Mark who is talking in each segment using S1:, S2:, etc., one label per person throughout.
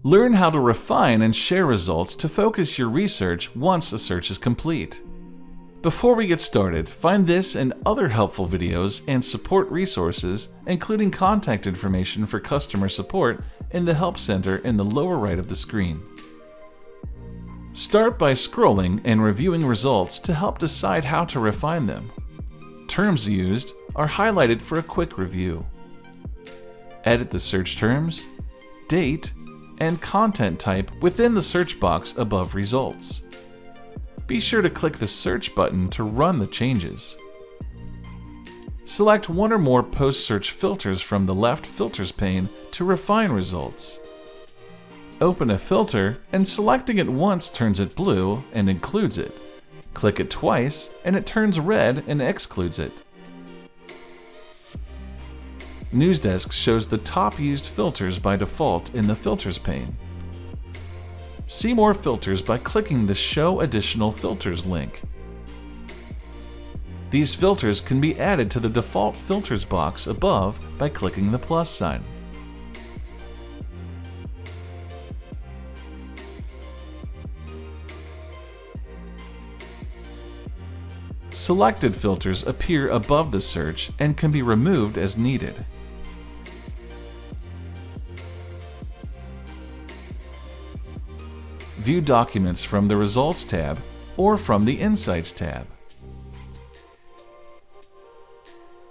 S1: Learn how to refine and share results to focus your research once a search is complete. Before we get started, find this and other helpful videos and support resources, including contact information for customer support, in the Help Center in the lower right of the screen. Start by scrolling and reviewing results to help decide how to refine them. Terms used are highlighted for a quick review. Edit the search terms, date, and content type within the search box above results. Be sure to click the search button to run the changes. Select one or more post-search filters from the left filters pane to refine results. Open a filter and selecting it once turns it blue and includes it. Click it twice and it turns red and excludes it. Newsdesk shows the top used filters by default in the Filters pane. See more filters by clicking the Show Additional Filters link. These filters can be added to the default filters box above by clicking the plus sign. Selected filters appear above the search and can be removed as needed. View documents from the Results tab or from the Insights tab.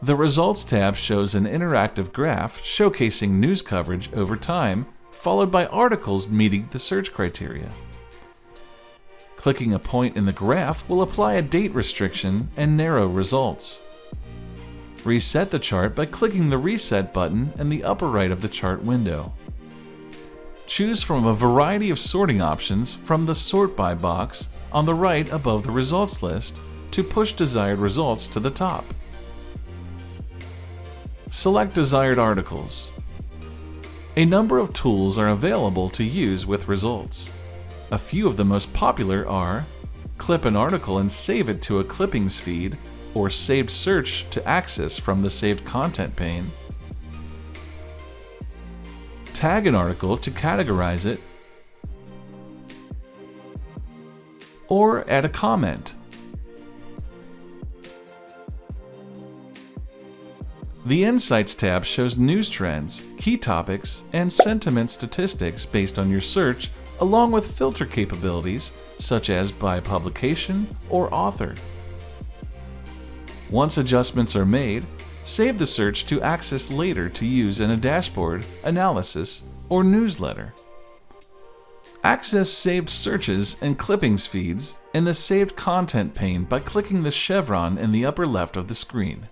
S1: The Results tab shows an interactive graph showcasing news coverage over time, followed by articles meeting the search criteria. Clicking a point in the graph will apply a date restriction and narrow results. Reset the chart by clicking the Reset button in the upper right of the chart window. Choose from a variety of sorting options from the Sort By box on the right above the results list to push desired results to the top. Select desired articles. A number of tools are available to use with results. A few of the most popular are clip an article and save it to a clippings feed or saved search to access from the Saved Content pane, tag an article to categorize it, or add a comment. The Insights tab shows news trends, key topics, and sentiment statistics based on your search, along with filter capabilities such as by publication or author. Once adjustments are made, save the search to access later to use in a dashboard, analysis, or newsletter. Access saved searches and clippings feeds in the Saved Content pane by clicking the chevron in the upper left of the screen.